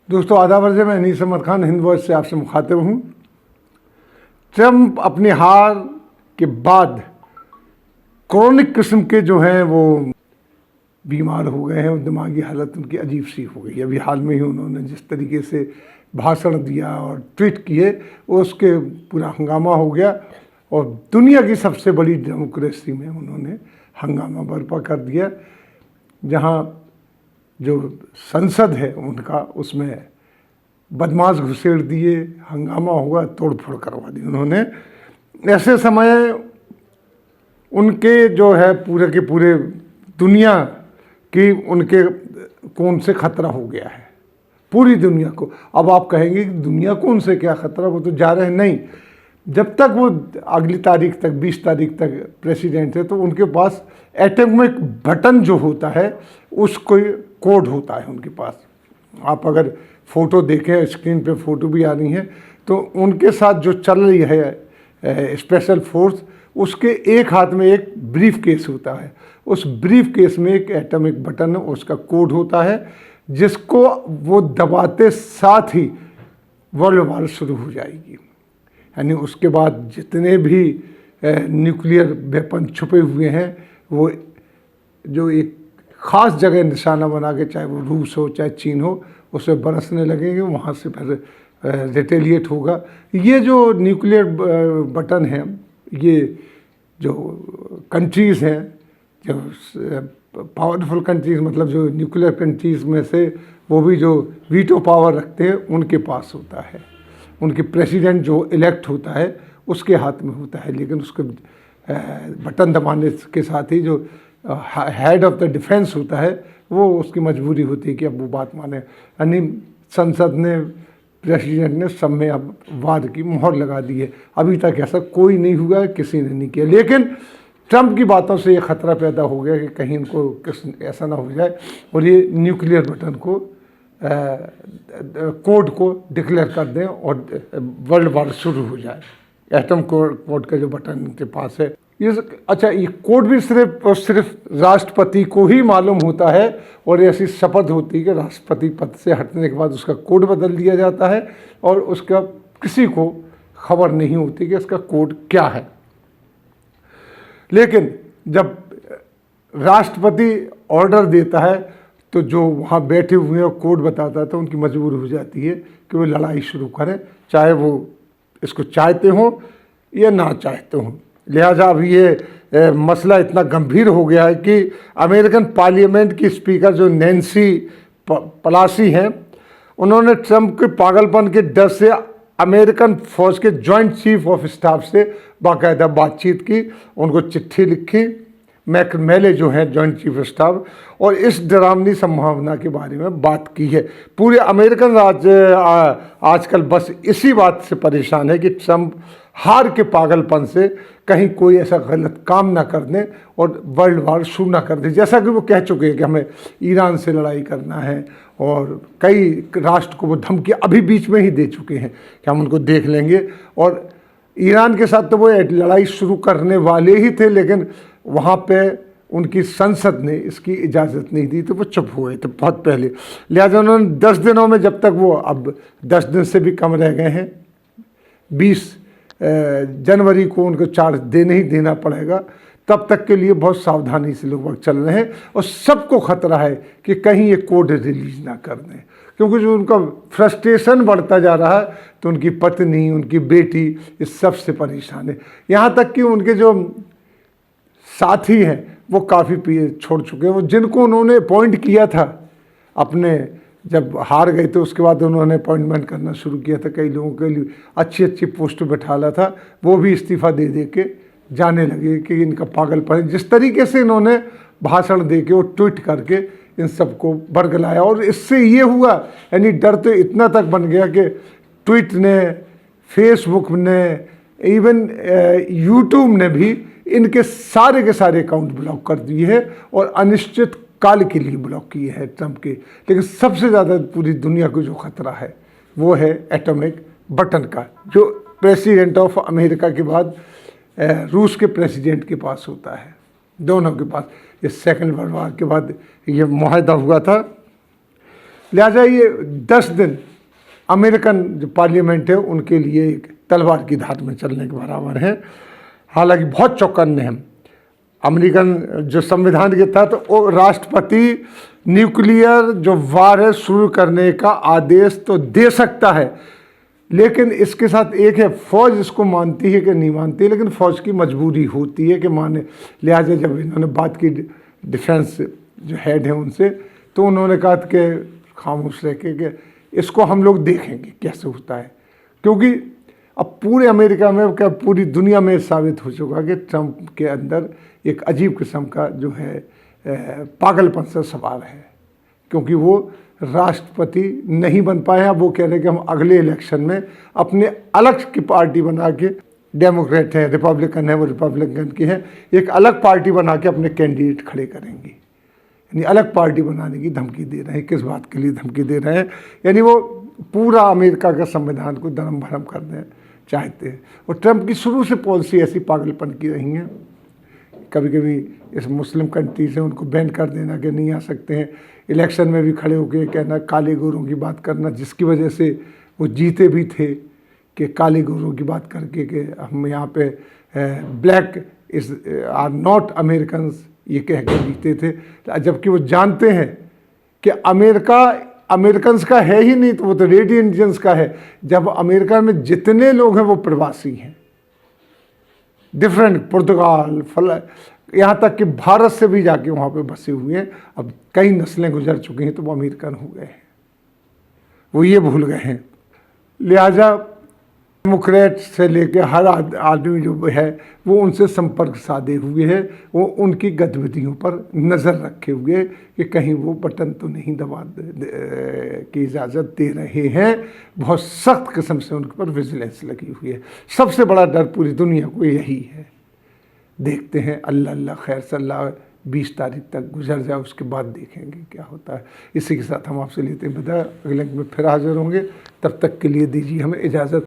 दोस्तों आदाब अर्ज़ है, मैं अनीस अहमद खान हिंद वॉइस से आपसे मुखातिब हूँ। ट्रम्प अपनी हार के बाद क्रोनिक किस्म के जो हैं वो बीमार हो गए हैं और दिमागी हालत उनकी अजीब सी हो गई। अभी हाल में ही उन्होंने जिस तरीके से भाषण दिया और ट्वीट किए उसके पूरा हंगामा हो गया और दुनिया की सबसे बड़ी डेमोक्रेसी में उन्होंने हंगामा बर्पा कर दिया। जहाँ जो संसद है उनका, उसमें बदमाश घुसेड़ दिए, हंगामा हुआ, तोड़फोड़ करवा दी उन्होंने। ऐसे समय उनके जो है पूरे के पूरे दुनिया की उनके को उनसे खतरा हो गया है, पूरी दुनिया को। अब आप कहेंगे कि दुनिया को उनसे क्या खतरा, वो तो जा रहे हैं। नहीं, जब तक वो अगली तारीख तक 20 तारीख तक प्रेसिडेंट है तो उनके पास एटॉमिक बटन जो होता है उसको कोड होता है उनके पास। आप अगर फ़ोटो देखें, स्क्रीन पे फ़ोटो भी आ रही है, तो उनके साथ जो चल रही है स्पेशल फोर्स, उसके एक हाथ में एक ब्रीफ केस होता है। उस ब्रीफ केस में एक एटॉमिक बटन है, उसका कोड होता है, जिसको वो दबाते साथ ही वर्ल्ड वॉर शुरू हो जाएगी। यानी उसके बाद जितने भी न्यूक्लियर वेपन छुपे हुए हैं वो जो एक ख़ास जगह निशाना बना के, चाहे वो रूस हो चाहे चीन हो, उसे बरसने लगेंगे, वहाँ से फिर रिटेलिएट होगा। ये जो न्यूक्लियर बटन है, ये जो कंट्रीज़ हैं, जो पावरफुल कंट्रीज़, मतलब जो न्यूक्लियर कंट्रीज़ में से वो भी जो वीटो पावर रखते हैं, उनके पास होता है। उनके प्रेसिडेंट जो इलेक्ट होता है उसके हाथ में होता है। लेकिन उसके बटन दबाने के साथ ही जो हेड ऑफ द डिफेंस होता है वो, उसकी मजबूरी होती है कि अब वो बात माने। यानी संसद ने, प्रेसिडेंट ने सब में अब वार की मोहर लगा दी है। अभी तक ऐसा कोई नहीं हुआ है, किसी ने नहीं किया। लेकिन ट्रम्प की बातों से ये ख़तरा पैदा हो गया कि कहीं इनको ऐसा ना हो जाए और ये न्यूक्लियर बटन को कोड को डिक्लेयर कर दें और वर्ल्ड वॉर शुरू हो जाए। एटम कोड का जो बटन इनके पास है, ये अच्छा, ये कोड भी सिर्फ और सिर्फ राष्ट्रपति को ही मालूम होता है और ऐसी शपथ होती है कि राष्ट्रपति पद से हटने के बाद उसका कोड बदल दिया जाता है और उसका किसी को खबर नहीं होती कि इसका कोड क्या है। लेकिन जब राष्ट्रपति ऑर्डर देता है तो जो वहाँ बैठे हुए हैं कोड बताता है, तो उनकी मजबूरी हो जाती है कि वो लड़ाई शुरू करें, चाहे वो इसको चाहते हों या ना चाहते हों। लिहाजा अभी ये मसला इतना गंभीर हो गया है कि अमेरिकन पार्लियामेंट की स्पीकर जो नैन्सी पेलोसी हैं, उन्होंने ट्रंप के पागलपन के डर से अमेरिकन फौज के जॉइंट चीफ ऑफ स्टाफ से बाकायदा बातचीत की, उनको चिट्ठी लिखी, मैकमेले जो है जॉइंट चीफ ऑफ स्टाफ, और इस डरावनी संभावना के बारे में बात की है। पूरे अमेरिकन राज्य आजकल बस इसी बात से परेशान है कि ट्रंप हार के पागलपन से कहीं कोई ऐसा गलत काम ना कर दें और वर्ल्ड वॉर शुरू ना कर दें। जैसा कि वो कह चुके हैं कि हमें ईरान से लड़ाई करना है और कई राष्ट्र को वो धमकी अभी बीच में ही दे चुके हैं कि हम उनको देख लेंगे। और ईरान के साथ तो वो लड़ाई शुरू करने वाले ही थे, लेकिन वहाँ पे उनकी संसद ने इसकी इजाज़त नहीं दी, तो वो चुप हुए थे बहुत पहले। लिहाजा उन्होंने 10 दिनों में, जब तक वो, अब 10 दिन से भी कम रह गए हैं, 20 जनवरी को उनको चार्ज देने ही देना पड़ेगा, तब तक के लिए बहुत सावधानी से लोग वक्त चल रहे हैं। और सबको खतरा है कि कहीं ये कोड रिलीज ना कर दें, क्योंकि जो उनका फ्रस्ट्रेशन बढ़ता जा रहा है, तो उनकी पत्नी, उनकी बेटी इस सब से परेशान है। यहाँ तक कि उनके जो साथी हैं वो काफ़ी पीछे छोड़ चुके हैं। वो जिनको उन्होंने अपॉइंट किया था, अपने जब हार गए थे उसके बाद उन्होंने अपॉइंटमेंट करना शुरू किया था, कई लोगों के लिए अच्छी अच्छी पोस्ट बैठाला था, वो भी इस्तीफ़ा दे दे के जाने लगे कि इनका पागलपन। जिस तरीके से इन्होंने भाषण दे के और ट्वीट करके इन सबको बरगलाया, और इससे ये हुआ, यानी डर तो इतना तक बन गया कि ट्वीट ने, फेसबुक ने, इवन यूट्यूब ने भी इनके सारे के सारे अकाउंट ब्लॉक कर दिए हैं और अनिश्चित काल के लिए ब्लॉक किए हैं ट्रंप के। लेकिन सबसे ज़्यादा पूरी दुनिया को जो खतरा है वो है एटॉमिक बटन का, जो प्रेसिडेंट ऑफ अमेरिका के बाद रूस के प्रेसिडेंट के पास होता है, दोनों के पास। ये सेकंड वर्ल्ड वॉर के बाद ये मुआहदा हुआ था। लिहाजा ये 10 दिन अमेरिकन जो पार्लियामेंट है उनके लिए एक तलवार की धार में चलने के बराबर है। हालांकि बहुत चौकन्ने हैं। अमेरिकन जो संविधान के तहत वो राष्ट्रपति न्यूक्लियर जो वार है शुरू करने का आदेश तो दे सकता है, लेकिन इसके साथ एक है फौज इसको मानती है कि नहीं मानती है, लेकिन फौज की मजबूरी होती है कि माने। लिहाजा जब इन्होंने बात की डिफेंस जो हेड है उनसे, तो उन्होंने कहा कि खामोश रह के इसको हम लोग देखेंगे कैसे होता है, क्योंकि अब पूरे अमेरिका में क्या पूरी दुनिया में साबित हो चुका कि ट्रंप के अंदर एक अजीब किस्म का जो है पागलपन से सवार है, क्योंकि वो राष्ट्रपति नहीं बन पाए हैं। वो कह रहे हैं कि हम अगले इलेक्शन में अपने अलग की पार्टी बना के, डेमोक्रेट हैं, रिपब्लिकन है, वो रिपब्लिकन की हैं, एक अलग पार्टी बना के अपने कैंडिडेट खड़े करेंगे। यानी अलग पार्टी बनाने की धमकी दे रहे हैं। किस बात के लिए धमकी दे रहे हैं? यानी वो पूरा अमेरिका का संविधान को धर्म भरम करने चाहते हैं। और ट्रंप की शुरू से पॉलिसी ऐसी पागलपन की रही हैं। कभी कभी इस मुस्लिम कंट्री से उनको बैन कर देना कि नहीं आ सकते हैं, इलेक्शन में भी खड़े होकर कहना, काले गोरों की बात करना, जिसकी वजह से वो जीते भी थे कि काले गोरों की बात करके कि हम यहाँ पे black is are not Americans ये कह के जीते थे। जबकि वो जानते हैं कि अमेरिका अमेरिकन्स का है ही नहीं, तो वो तो रेड इंडियंस का है। जब अमेरिका में जितने लोग हैं वो प्रवासी हैं, डिफरेंट पुर्तगाल यहाँ तक कि भारत से भी जाके वहाँ पे बसे हुए हैं। अब कई नस्लें गुजर चुकी हैं तो वो अमेरिकन हो गए हैं, वो ये भूल गए हैं। लिहाजा डेमोक्रेट से लेकर हर आदमी जो है वो उनसे संपर्क साधे हुए है, वो उनकी गतिविधियों पर नज़र रखे हुए कि कहीं वो बटन तो नहीं दबा की इजाज़त दे रहे हैं। बहुत सख्त किस्म से उनके पर विजिलेंस लगी हुई है। सबसे बड़ा डर पूरी दुनिया को यही है। देखते हैं, अल्लाह अल्लाह खैर सल्लाह 20 तारीख तक गुजर जाए, उसके बाद देखेंगे क्या होता है। इसी के साथ हम आपसे लेते हैं विदा। अगले में फिर हाजिर होंगे, तब तक के लिए दीजिए हमें इजाज़त।